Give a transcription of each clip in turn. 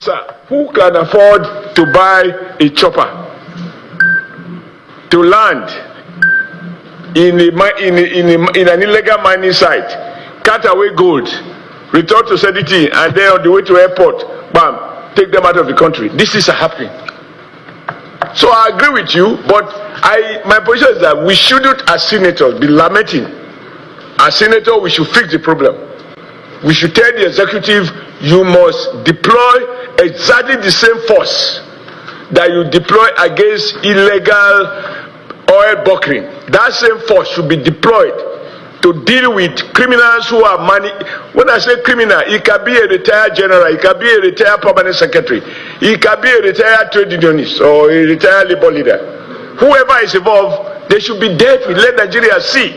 Sir, who can afford to buy a chopper to land in an illegal mining site, cut away gold, return to Sediti, and then on the way to airport, bam, take them out of the country? This is happening. So I agree with you, but my position is that we shouldn't, as senators, be lamenting. As senators, we should fix the problem. We should tell the executive, you must deploy exactly the same force that you deploy against illegal oil bunkering. That same force should be deployed to deal with criminals who are money. When I say criminal, it can be a retired general, it can be a retired permanent secretary, it can be a retired trade unionist or a retired labor leader. Whoever is involved, they should be dealt with. Let Nigeria see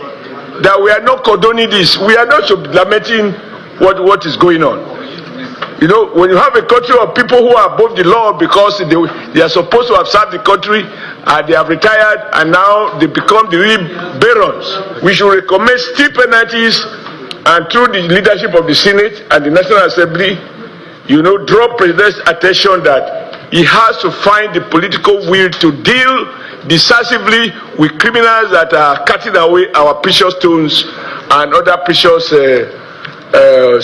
that we are not condoning this. We are not lamenting what is going on. You know, when you have a country of people who are above the law because they are supposed to have served the country and they have retired and now they become the real barons, we should recommend steep penalties, and through the leadership of the Senate and the National Assembly, you know, draw President's attention that he has to find the political will to deal decisively with criminals that are cutting away our precious stones and other precious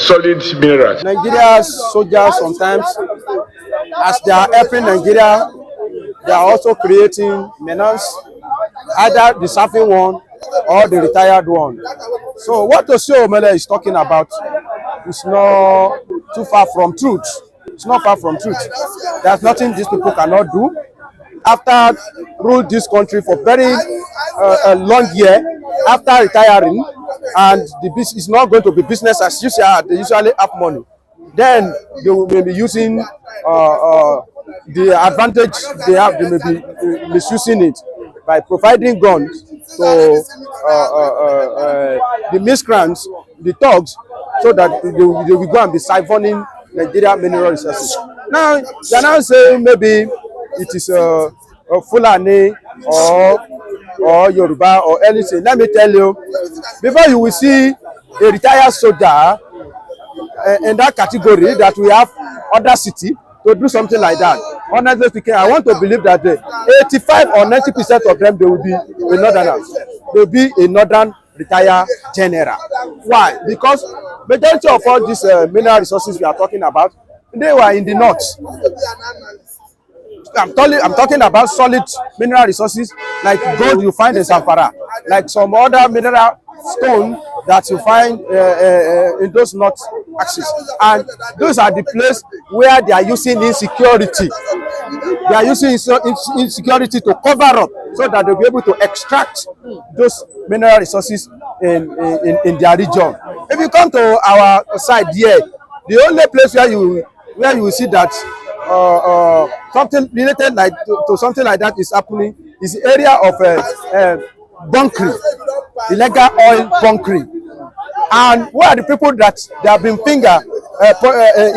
solid minerals. Nigeria's soldiers sometimes, as they are helping Nigeria, they are also creating menace, either the serving one or the retired one. So what Osio Omele is talking about is not too far from truth. It's not far from truth. There's nothing these people cannot do. After ruled this country for very a long year, after retiring, and the business is not going to be business as usual, they usually have money, then they will be using the advantage they have. They may be misusing it by providing guns to the miscreants, the thugs, so that they will go and be siphoning Nigeria mineral resources. Now they are now saying maybe it is a Fulani or Yoruba or anything. Let me tell you, before you will see a retired soldier in that category, that we have other city to do something like that. Honestly speaking, I want to believe that 85 or 90% of them, they will be a northerners. They will be a northern retired general. Why? Because majority of all these mineral resources we are talking about, they were in the north. I'm talking about solid mineral resources like gold you find in Zamfara, like some other mineral stone that you find in those north axis. And those are the places where they are using insecurity. They are using insecurity to cover up so that they'll be able to extract those mineral resources in their region. If you come to our side here, the only place where you will see that something related like to something like that is happening is the area of bunkering, illegal oil bunkering. And who are the people that they have been fingered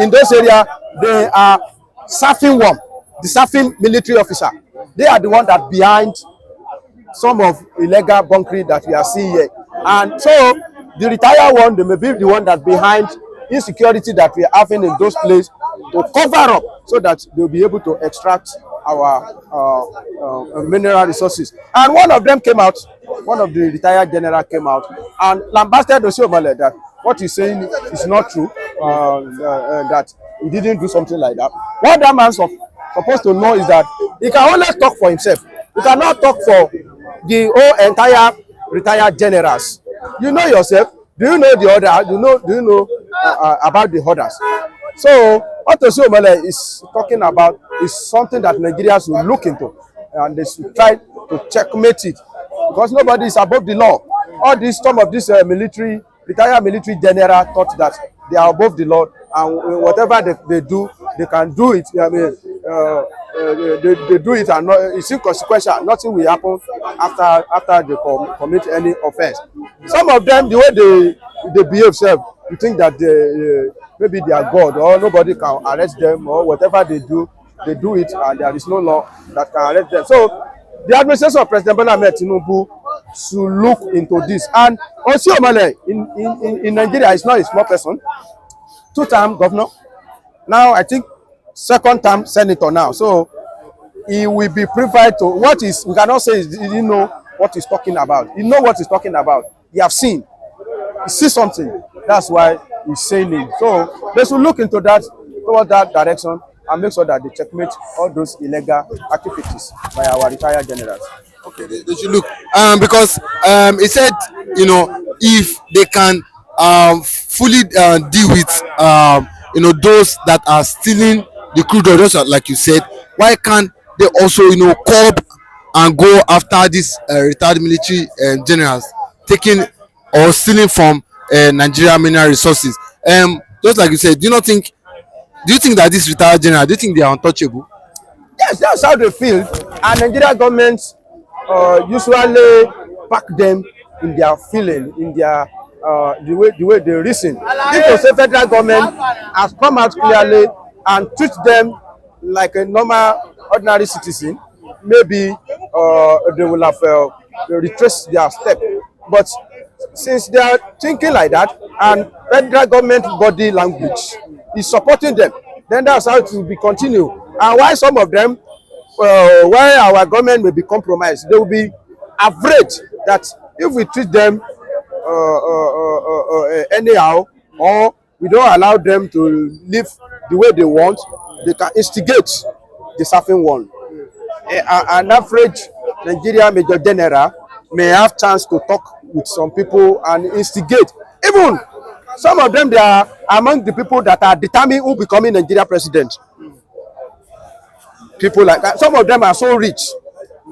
in those areas? They are serving one, the serving military officer. They are the one that behind some of illegal bunkering that we are seeing here. And so the retired one, they may be the one that behind insecurity that we are having in those places to cover up so that they'll be able to extract our mineral resources. And one of them came out, one of the retired general came out and lambasted Osio Omele that what he's saying is not true, that he didn't do something like that. What that man's supposed to know is that he can only talk for himself. He cannot talk for the whole entire retired generals. You know yourself. Do you know the other? Do you know about the others? So what Osio Omele is talking about is something that Nigerians will look into, and they should try to checkmate it, because nobody is above the law. All this, some of these retired military general thought that they are above the law, and whatever they do, they can do it. I mean, they do it, and not, it's inconsequential. Nothing will happen after they commit any offense. Some of them, the way they behave, you think that maybe they are God, or nobody can arrest them, or whatever they do it, and there is no law that can arrest them. So the administration of President Bola Ahmed Tinubu should look into this. And Osio Omele in Nigeria is not a small person, two-time governor. Now I think second term senator now. So he will be preferred to we cannot say he didn't know what he's talking about. He know what he's talking about. He have seen. He see something. That's why he's saying it. So they should look into that, towards that direction, and make sure that they checkmate all those illegal activities by our retired generals. Okay, they should look because he said, if they can fully deal with those that are stealing the crude oil, just like you said, why can't they also curb and go after these retired military generals taking or stealing from Nigeria mineral resources? Just like you said, do you think that this retired general, do you think they are untouchable? Yes, that's how they feel. And Nigeria government usually back them in their feeling, in their the way they reason. If the federal government has come out clearly and treat them like a normal, ordinary citizen, maybe they will have retraced their step. But since they are thinking like that, and federal government body language is supporting them, then that's how it will be continued. And why some of them, why our government will be compromised, they will be afraid that if we treat them anyhow, or we don't allow them to live the way they want, they can instigate the surfing one. An average Nigeria Major General may have chance to talk with some people and instigate. Even some of them, they are among the people that are determining who becoming Nigeria president. People like that. Some of them are so rich,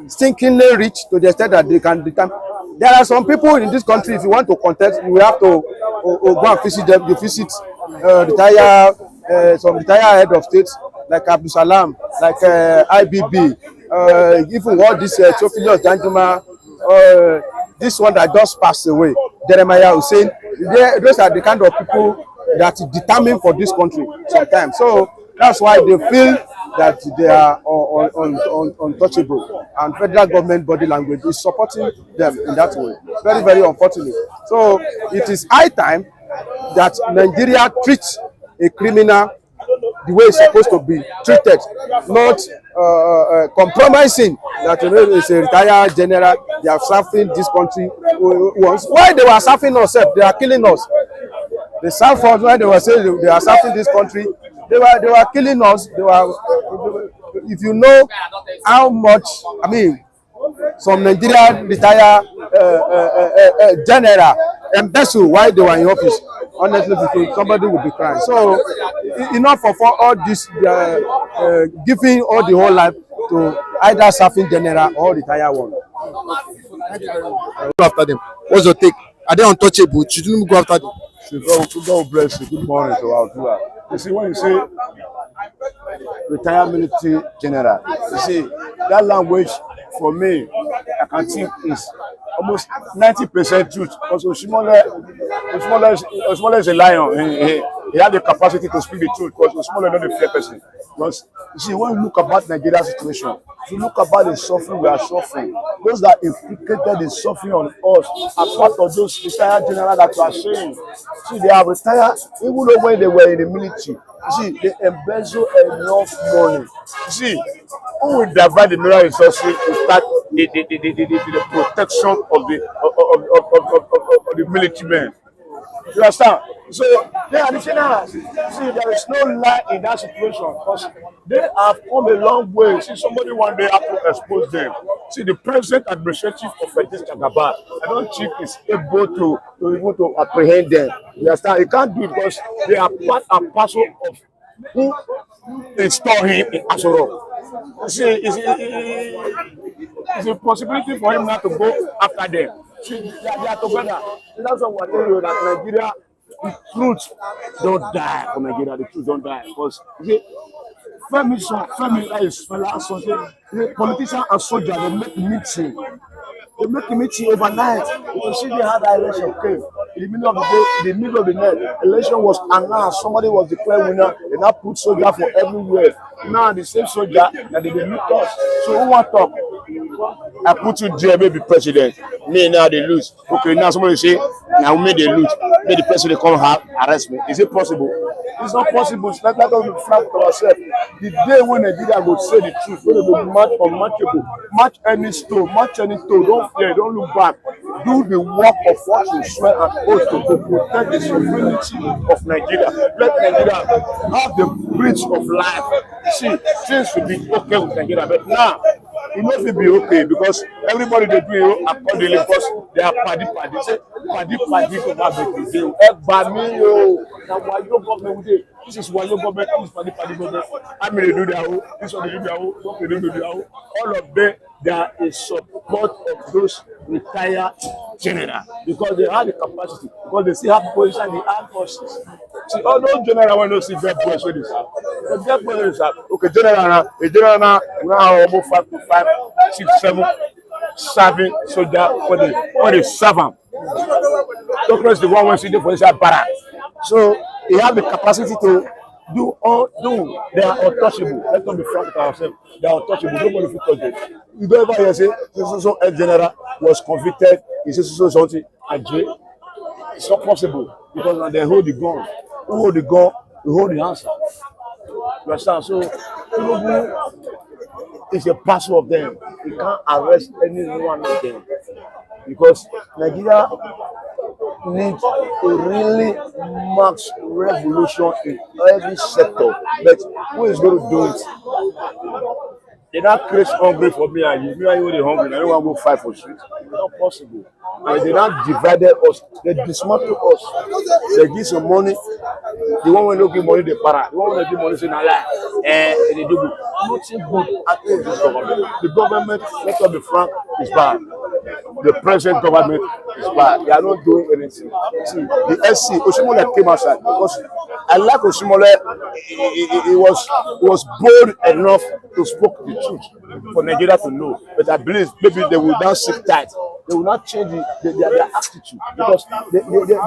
stinkingly rich, to the extent that they can determine. There are some people in this country, if you want to contest, you have to go and visit them. You visit some retired head of state like Abdul Salam, like IBB, even all this Theophilus Danjuma, this one that just passed away, Jeremiah Hussein. Those are the kind of people that determine for this country sometimes. So that's why they feel that they are untouchable, and federal government body language is supporting them in that way. Very, very unfortunate. So it is high time that Nigeria treats a criminal the way it's supposed to be treated, not compromising that it's a retired general. They are serving this country once. Why they were serving us? They are killing us. They serve us when they were saying they are serving this country. They were killing us. They were. If you know how much, I mean, some Nigerian retired general embezzle while they were in office. Honestly, somebody would be crying. So enough of all this giving all the whole life to either serving general or retired one. Go after them. What's your take? Are they untouchable? Shouldn't we go after them? God bless you. Good morning to our viewer. You see, when you say retired military general, you see, that language for me, I can think is almost 90% truth. Also, Oshimole is a lion. He had the capacity to speak the truth, because Oshimole is not a fair person. Because you see, when you look about Nigeria's situation, if you look about the suffering we are suffering, those that implicated the suffering on us are part of those retired generals that we are saying. See, they are retired even though when they were in the military. You see, they embezzle enough money. You see, who will divide the mineral resources to start the protection of the military men? You understand? So they are the generals. See, there is no lie in that situation, because they have come a long way. See, somebody one day have to expose them. See, the present administrative of Fetis Jagaba, I don't think is able to apprehend them. You understand? You can't do it, because they are part and parcel of who installed him in Asoro. You see, it's a possibility for him not to go after them. See, they are together. That's what we're telling you, that Nigeria, the truth don't die for Nigeria. The truth don't die, because Femi is politicians and soldiers, they make meeting. They make a meeting overnight. You can see they had that election came. In the middle of the day, in the middle of the night, election was announced. Somebody was declared winner. They now put soldiers for everywhere. Now the same soldier that they meet us. So who want to talk? I put you there, maybe president. Me now they lose. Okay, now somebody say, now me they lose. May the president come arrest me. Is it possible? It's not possible. It's not, let us be frank with ourselves. The day when Nigeria go say the truth, when they go match unmatchable, match any stone, match any toe, don't fear, don't look back. Do the work of what you swear and oath to protect the sovereignty of Nigeria. Let Nigeria have the bridge of life. See, things will be okay with Nigeria, but now it must be okay because everybody they do it accordingly because they are paddy. Say paddy to have it. They now why your government with it? This is why your government is paddy government. I mean they do their own. This one they do their own. What they do their own. All of them they are in support of those retired general because they have the capacity because they still have position in the armed forces. See, all those general when they see their boys with this, the their boys are okay. General now almost 5 to 5, 6, 7 serving soldier for the serve them. Doctor is the one when see the police are barrack. So he have the capacity to do. They are untouchable. Let's not be frank with ourselves. They are untouchable. Nobody will touch them. You don't ever hear say so general was convicted. He says so something and jail. It's not possible because now they hold the gun. Who hold the gun? We hold the answer. You understand? So Tinubu is a parcel of them. You can't arrest any one of them because Nigeria needs a really max revolution in every sector. But who is going to do it? They not create hungry for me and you. Me and you are hungry. I don't want to go fight for street. It's not possible. And they not divided us. They dismantle us. They give some money. The one when they give money, they para. The one when they give money, say na lie. They do good. Nothing good at all. This government. The government, let us be frank, is bad. The present government is bad. They are not doing anything. See, the SC, Oshimole came outside because I like Oshimole. He was bold enough to speak the truth for Nigeria to know. But I believe maybe they will now sit tight. They will not change their attitude because they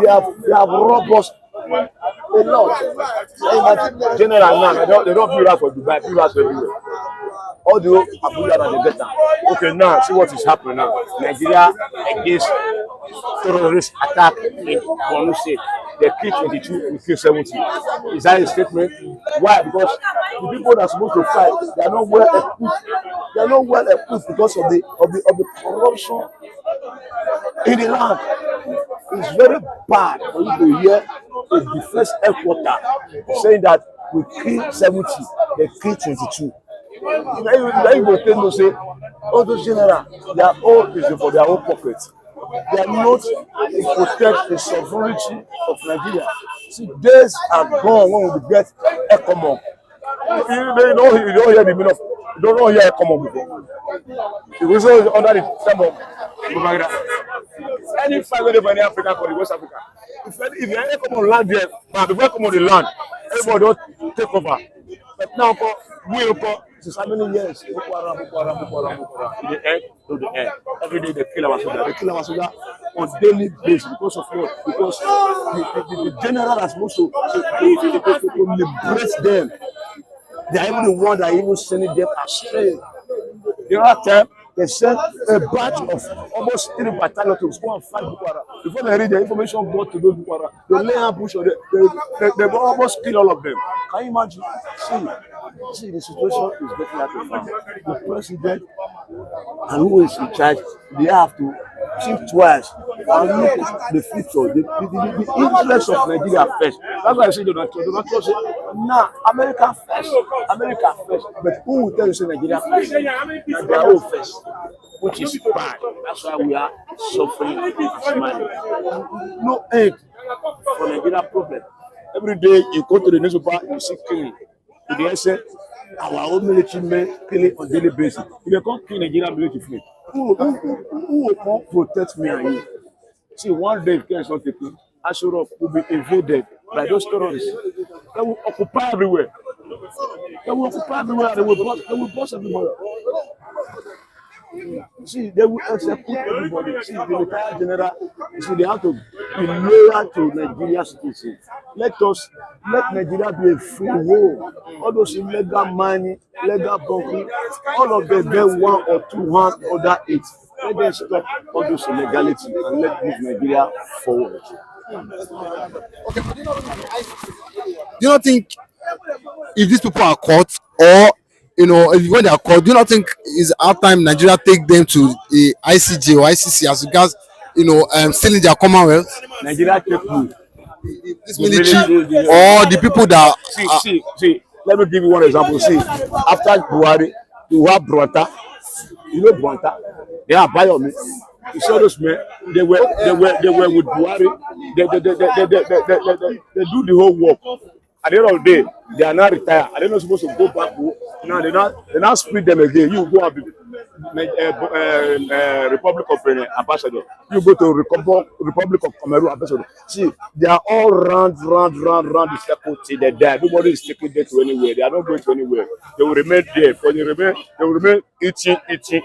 have robbed us a lot. General now, they don't build us for Dubai, build us everywhere. All the Abuja and the better. Okay, now see what is happening now. Nigeria against terrorist attack in Borno State. They kill 22, we kill 70. Is that a statement? Why? Because the people that are supposed to fight, they are not well equipped. They are not well equipped because of the corruption in the land. It's very bad for you to hear a defense headquarter saying that we kill 70, they kill 22. Now you go tell me say all those generals, they are all for their own pockets. They are not to protect the sovereignty of Nigeria. See, days are gone when we get ECOMOG. You don't hear the meaning of, you don't know hear ECOMOG before. The reason is under the term of Babangida. Any fight with any African country, West Africa. If you ECOMOG land there, but before ECOMOG the land, everybody don't take over. But now, since how many years? Boko Haram. In the end, to the end. Every day they kill our soldiers. They kill our soldiers on daily basis because of what? Because the general is supposed to liberate them. They are even the one that even sending them astray. The other time, they sent a batch of almost 3 battalions to go and fight Boko Haram. Before they read the information got to those Boko Haram, they lay ambush on them. They almost kill all of them. Can you imagine? See, the situation is getting out of hand. The president and who is in charge, they have to think twice and look at the future, the interest of Nigeria first. That's why I say Donald Trump say, nah, America first. But who will tell you say Nigeria first? Nigeria own first, which is bad. That's why we are suffering this money. No aid for Nigeria problem. Every day you go to the newspaper, you see killing. They say our own military men killing on daily basis. If they can't kill Nigerian military fleet, who will come protect me and you? See, one day if care is not taken, Ashura will be invaded by those terrorists. They will occupy everywhere. They will boss everybody. See, they will execute everybody. See, the retired general, see, they have to be loyal to Nigerian citizens. Let us Let Nigeria be a free home. All those illegal mining, illegal bunkering, all of them get 1 or 2 hands under it. Let them stop all those illegality and let move Nigeria forward. Do you not think if these people are caught, or when they are caught, do you not think it's our time Nigeria take them to the ICJ or ICC as regards stealing their Commonwealth? Nigeria take who? This military or the people that see. Let me give you one example. See, after Buhari, you have Branta. You know Branta? They are Bayomi. You saw those men. They were with Buhari. They do the whole work. At the end of the day, they are not retired. Are they not supposed to go back home? No, they not split them again. You go and be Republic of Ambassador. You go to Republic of Cameroon Ambassador. See, they are all round the circle till they die. Nobody is taking them to anywhere. They are not going to anywhere. They will remain there. They will remain eating until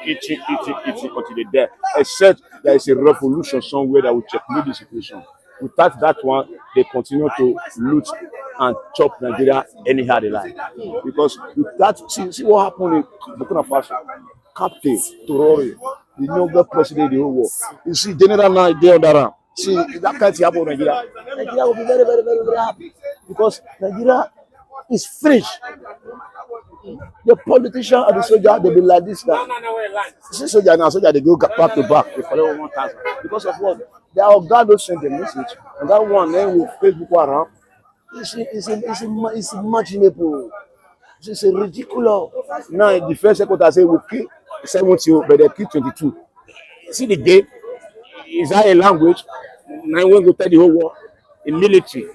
they die. Except there is a revolution somewhere that will checkmate the situation. Without that one, they continue to loot and chop Nigeria anyhow they like. Because with that, see what happened in Burkina Faso. Captain Traoré, the youngest president of the whole world. You see, General now there on that round. See, that can't happen in Nigeria. Nigeria will be very, very, very, very happy. Because Nigeria is finished. The politician and the soldier, they be like this now. See, soldier, they go back to back. They follow 1,000. Because of what? Their organ don't send the message. And that one then will Facebook around. It's imaginable. It's a ridiculous. Now, the first secretary say we kill 70, but they kill 22. See the day? Is that a language? Now, when you tell the whole world, in military,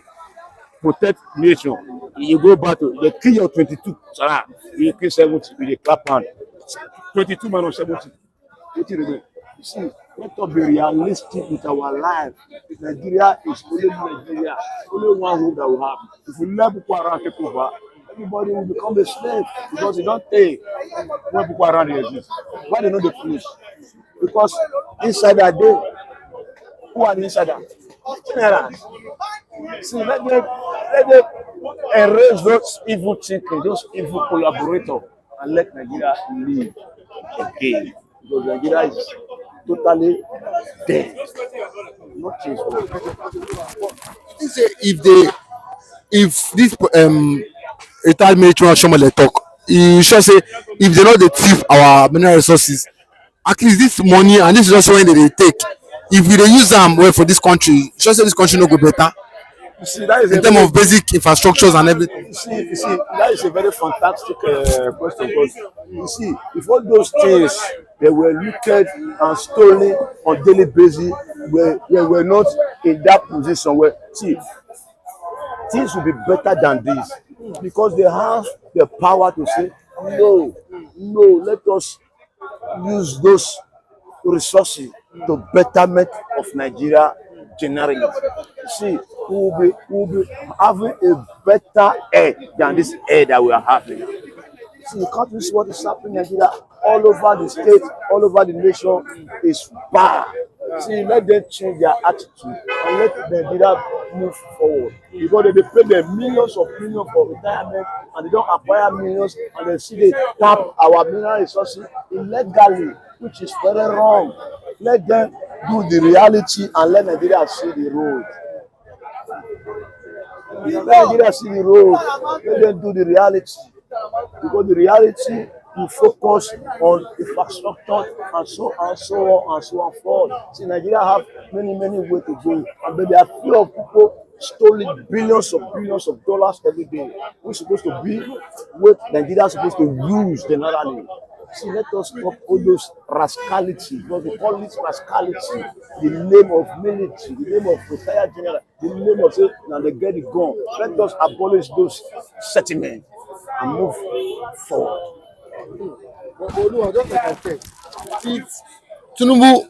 protect nation. You go battle, they kill your 22. Sarah, you kill 70, with a clap hand. 22 minus 70. What you remain? You see, let us be realistic with our life. Nigeria is only Nigeria. Only one home that we have. If we let people around take over, everybody will become a slave because they don't pay when people around here exist. Why they know the finish? Because inside that day, who are the insider? Generals. See, let them erase those evil thinking, those evil collaborators, and let Nigeria live again. Because Nigeria is totally dead. Not changed. If this retired military Shomole talk, you should say if they know they thief our mineral resources, at least this money and this resources when they take, if we dey use them well for this country, you should say this country no go better. You see, that is in terms of basic infrastructures and everything. You see, that is a very fantastic question. Because you see, if all those things they were looted and stolen on daily basis, were not in that position where things will be better than this, because they have the power to say no, let us use those resources to betterment of Nigeria generally. See, we will be having a better air than this air that we are having. See, you can't see what is happening in Nigeria all over the state, all over the nation is bad. See, let them change their attitude and let Nigeria move forward. Because they pay them millions for retirement and they don't acquire millions and they see they tap our mineral resources illegally, which is very wrong. Let them do the reality and let Nigeria see the road. Let Nigeria see the road. Let them do the reality. Because the reality will focus on infrastructure and so on forward. See, Nigeria have many ways to go, and there are few of people stealing billions of dollars every day. We're supposed to be what Nigeria is supposed to use generally. See, let us stop all those rascality, because they call it rascality, the name of military, the name of retired general, the name of say, now they get it gone. Let us abolish those sentiments and move forward. Just like I said, if Tinubu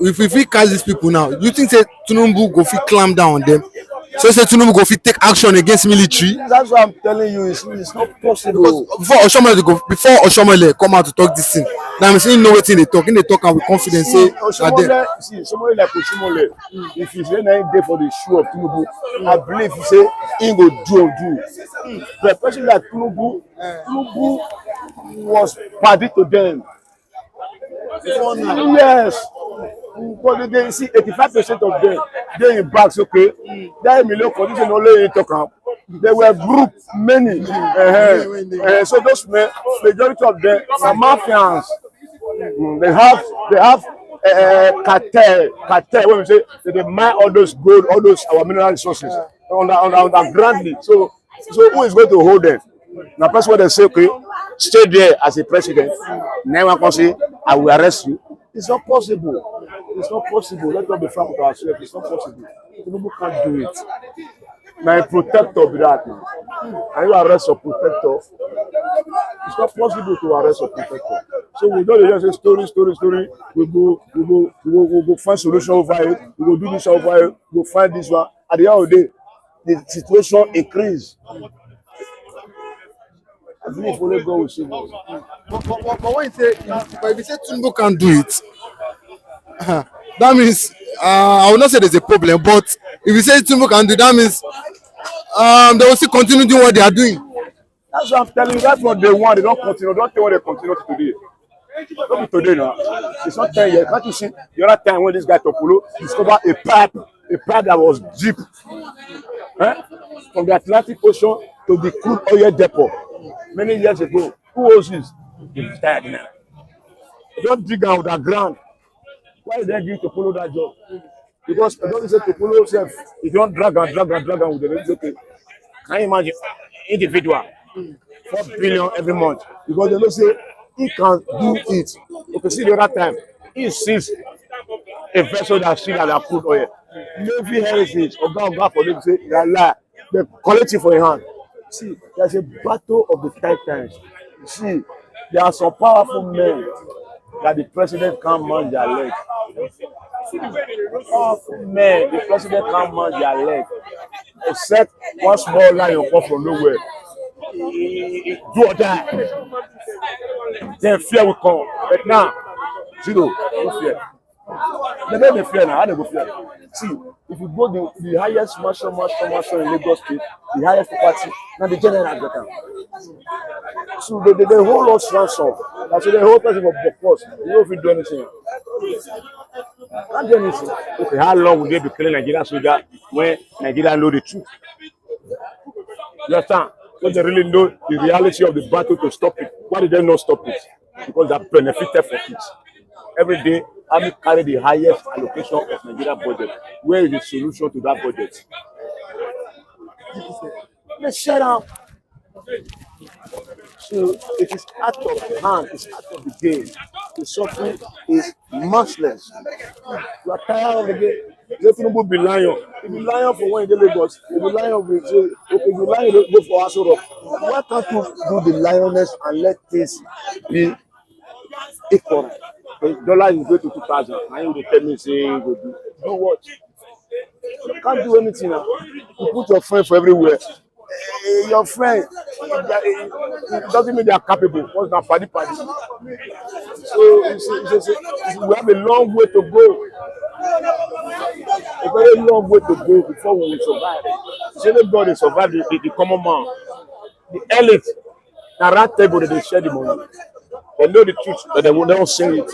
if we fit catch these people now, do you think say Tinubu go fit clamp down on them? So say Tinubu go fit take action against military? That's what I'm telling you. It's not possible. Before Oshomole come out to talk this thing, That means he know wetin dey talk. He dey talk am with confidence. Say na there. See, somebody like Oshimole, if he's there for the shoe of Tinubu, I believe he say he go do. But a person like Tinubu was party to them. Yes. But they see 85% of them, they in bags, okay. That million condition only in talk. They were group, many. So those majority of them are mafians. They have cartel. When we say they mine all those gold, all those our mineral resources undergroundly. So who is going to hold them? Now, that's what they say. Okay, stay there as a president. Never can say I will arrest you. It's not possible. It's not possible. Let's not be frank with ourselves. It's not possible. People can't do it. Now, a protector be that now. Can you arrest a protector? It's not possible to arrest a protector. So we don't just say story. We go find solution over it. We go do this over it. We go find this one. At the end of the day, the situation increase. I believe only God will see us. But when you say, if you say Tinubu can't do it, that means I will not say there's a problem. But if you say Tinubu can do it, that means they will still continue doing what they are doing. That's what I'm telling you. That's what they want. They don't continue. Don't tell what they continue to today. Don't be today now. It's not 10 years. Can't you see the other time when this guy Topolo discovered a pipe that was deep, from the Atlantic Ocean to the crude oil depot many years ago? Who owns this? He's tired now. They don't dig out the ground. Why is they give Topolo that job? Because I don't say Topolo himself, if you don't drag with them, it's okay. Can you imagine? Individual, 4 billion every month. Because they don't say he can do it. Okay, see the other time, he sees a vessel that still has crude oil. Navy heritage, or God for them say, they lie. They collect it for your hand. See, there's a battle of the titans. See, there are some powerful men that the president can't man their leg. Powerful men, the president can't man their leg. Except one small lion come from nowhere. Do or die. Then fear will come. But now, zero, no fear. They don't have fear now. How they go fear? See, if you go the highest marshal in Lagos State, the highest property, now the general get them. So they hold us ransom. That's why the whole person of the force. You know if you do anything. Can't do anything. Okay, how long will they be killing Nigerian soldiers when Nigeria know the truth? You understand? When they really know the reality of the battle to stop it, why did they not stop it? Because they benefited from it. Every day, Army carry the highest allocation of Nigeria budget. Where is the solution to that budget? Let's shut up. So it is out of hand, it's out of the game. The suffering is merciless. You are tired of the game. Let people be lion. If you lion for one in the Lagos, if you lion will say, okay, if you lion go for Aso Rock. Why can't you do the lioness and let this be equal? The dollar is going to 2,000. And you tell me say you go do what? You can't do anything now. You put your friend for everywhere. Your friend, it doesn't mean they are capable. Because they're party. So we have a long way to go. A very long way to go before we will survive. So everybody survive the common man. The elite, the rat table, they share the money. They know the truth, but they will not say it.